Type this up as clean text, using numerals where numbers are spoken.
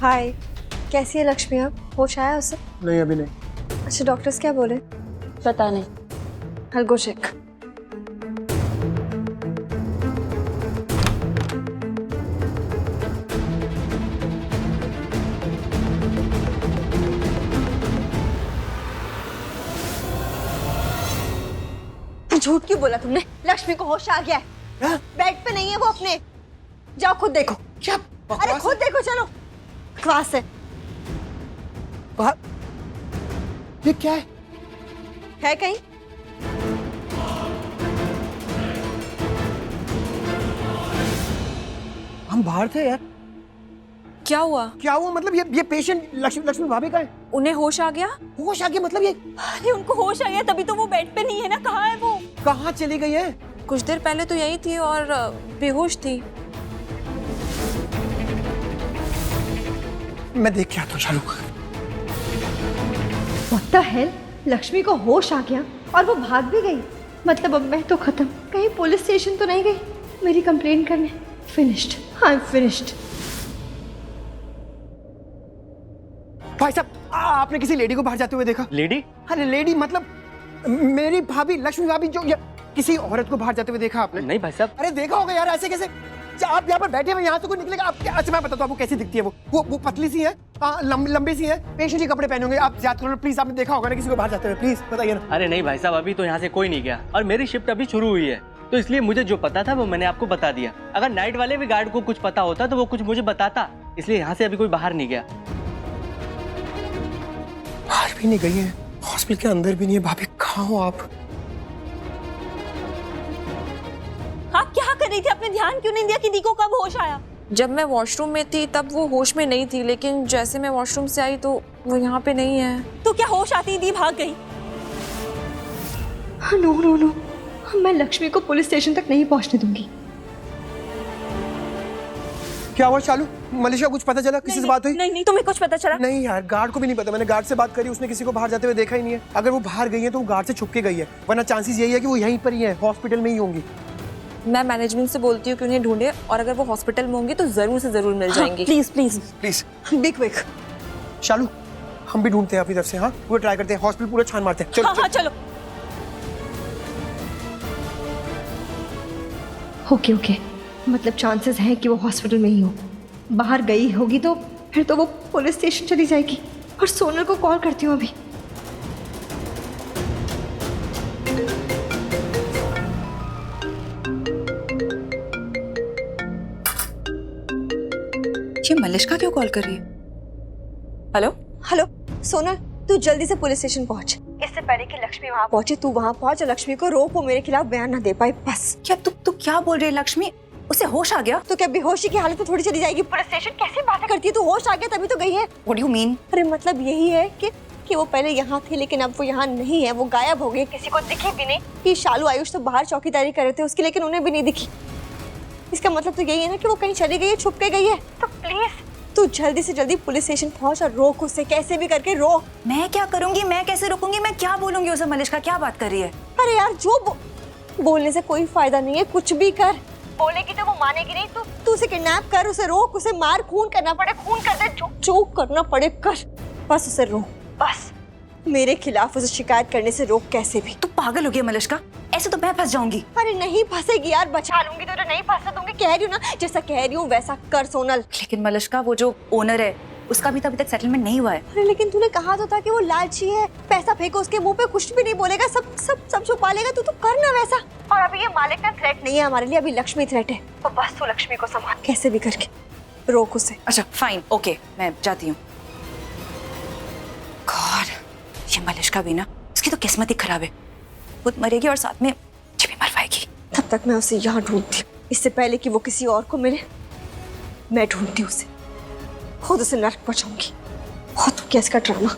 हाय, कैसी है लक्ष्मी? अब होश आया उसे? नहीं, अभी नहीं। अच्छा, डॉक्टर्स क्या बोले? पता नहीं। I'll go check. झूठ क्यों बोला तुमने? लक्ष्मी को होश आ गया है। क्या? बेड पे नहीं है वो अपने। जाओ खुद देखो। क्या अरे खुद देखो, चलो। बकवास है। ये क्या है? है कहीं? हम बाहर थे यार। क्या हुआ? क्या हुआ मतलब? ये पेशेंट लक्ष्मी भाभी का है। उन्हें होश आ गया? होश आ गया मतलब ये अरे उनको होश आ गया तभी तो वो बेड पे नहीं है ना। कहाँ है वो? कहाँ चली गई है? कुछ देर पहले तो यही थी और बेहोश थी। मैं देख के आता हूँ। चालू। What the hell? लक्ष्मी को होश आ गया और वो भाग भी गई। मतलब अब मैं तो खत्म। कहीं पुलिस स्टेशन तो नहीं गई मेरी कंप्लेंट करने? Finished, I am finished. भाई साहब, आपने किसी लेडी को बाहर जाते हुए देखा? लेडी? अरे लेडी मतलब मेरी भाभी, लक्ष्मी भाभी, जो किसी औरत को बाहर जाते हुए देखा आपने? नहीं भाई साहब। अरे देखा होगा यार, ऐसे कैसे? आप यहाँ पर बैठे हुए, यहाँ से कोई निकलेगा? आप क्या? अच्छा मैं बताता हूँ आपको कैसी दिखती है वो पतली सी है, लंबी सी है, पेशेंट के कपड़े पहने होंगे। आप याद करो प्लीज, आपने देखा होगा ना किसी को बाहर जाते हुए? प्लीज बताइए ना। अरे नहीं भाई साहब, अभी तो यहाँ से कोई नहीं गया और मेरी शिफ्ट अभी शुरू हुई है, तो इसलिए मुझे जो पता था वो मैंने आपको बता दिया। अगर नाइट वाले भी गार्ड को कुछ पता होता तो वो कुछ मुझे बताता, इसलिए यहाँ से अभी कोई बाहर नहीं गया। बाहर भी नहीं गई है, हॉस्पिटल के अंदर भी नहीं है। भाभी कहाँ हो आप? आप क्या कर रही थी? आपने ध्यान क्यों नहीं दिया कि दी को कब होश आया? जब मैं वॉशरूम में थी तब वो होश में नहीं थी, लेकिन जैसे मैं वॉशरूम से आई तो वो यहाँ पे नहीं है। तो क्या होश आती दी भाग गई? नो नो नो, मैं लक्ष्मी को पुलिस स्टेशन तक नहीं पहुंचने दूंगी। क्या हुआ चालू? मलेशिया कुछ पता चला? किसी से बात हुई? नहीं, तुम्हें कुछ पता चला? नहीं यार, गार्ड को भी नहीं पता। मैंने गार्ड से बात करी, उसने किसी को बाहर जाते हुए देखा ही नहीं है। अगर वो बाहर गई है तो वो गार्ड से छुप के गई है, वरना चांसेस यही है कि वो यहीं पर ही है, हॉस्पिटल में ही होंगी। मैं मैनेजमेंट से बोलती हूँ कि उन्हें ढूंढे, और अगर वो हॉस्पिटल में होंगी तो जरूर से जरूर मिल जाएंगी। Please please please big big. चालू, हम भी ढूंढते हैं अपनी तरफ से। हाँ, पूरा ट्राई करते हैं, हॉस्पिटल पूरा छान मारते हैं। चलो हाँ चलो। ओके ओके, मतलब चांसेस हैं कि वो हॉस्पिटल में ही हो। बाहर गई होगी तो फिर तो वो पुलिस स्टेशन चली जाएगी। और सोनल को कॉल करती हूँ अभी। ये मलिश्का क्यों कॉल कर रही है? हेलो हेलो सोनल, तू जल्दी से पुलिस स्टेशन पहुंच। इससे पहले कि लक्ष्मी वहां पहुंचे, तू वहां पहुंच और लक्ष्मी को रोक, वो मेरे खिलाफ बयान ना दे पाए बस। क्या तू क्या बोल रही है? लक्ष्मी, उसे होश आ गया? तो क्या बेहोशी की हालत में थोड़ी चली जाएगी पुलिस स्टेशन? कैसी बातें करती है तू? होश आ गया तभी तो गई है। What do you mean? अरे मतलब यही है कि वो पहले यहाँ थे लेकिन अब वो यहाँ नहीं है, वो गायब हो गई, किसी को दिखी भी नहीं। कि शालू आयुष तो बाहर चौकीदारी कर रहे थे उसकी, लेकिन उन्हें भी नहीं दिखी। इसका मतलब तो यही है ना कि वो कहीं चली गई है, छुप के गई है। तो प्लीज तू जल्दी से जल्दी पुलिस स्टेशन पहुंच और रोक उसे, कैसे भी करके रोक। मैं क्या करूंगी? मैं कैसे रोकूंगी? मैं क्या बोलूंगी उसे? मलिश्का क्या बात कर रही है? अरे यार, जो बोलने से कोई फायदा नहीं है, कुछ भी कर। बोलेगी तो वो मानेगी नहीं, तो तू उसे किडनैप कर, उसे रोक, उसे मार, खून करना पड़े खून कर दे, जो करना पड़े कर, बस उसे रोक। बस मेरे खिलाफ उसे शिकायत करने से रोक कैसे भी। तू पागल हो गई मलिश्का? ऐसे तो मैं फंस जाऊंगी। अरे नहीं फंसेगी यार, बचा लूंगी तो नहीं फंसने दूंगी। कह रही हूँ ना, जैसा कह रही हूँ वैसा कर सोनल। लेकिन मलिश्का, वो जो ओनर है उसका भी तो अभी तक सेटलमेंट नहीं हुआ है। अरे लेकिन तूने कहा तो था कि वो लालची है, पैसा फेंको उसके मुंह पे, कुछ भी नहीं बोलेगा, सब सब सब छुपा लेगा। तू तो करना वैसा। और अभी ये मालिक का थ्रेट नहीं है हमारे लिए, अभी लक्ष्मी थ्रेट है। तो बस तू लक्ष्मी को संभाल, कैसे भी करके रोक उसे। अच्छा फाइन, ओके, मैं जाती हूँ। गॉड, ये मलिश्का भी ना, उसकी तो किस्मत ही खराब है। खुद मरेगी और साथ में मुझे भी मरवाएगी। तब तक मैं उसे यहाँ ढूंढती हूँ, इससे पहले कि वो किसी और को मिले। मैं ढूंढती हूँ उसे, खुद उसे नर्क पहुंचाऊंगी। बहुत हो गया इसका ड्रामा।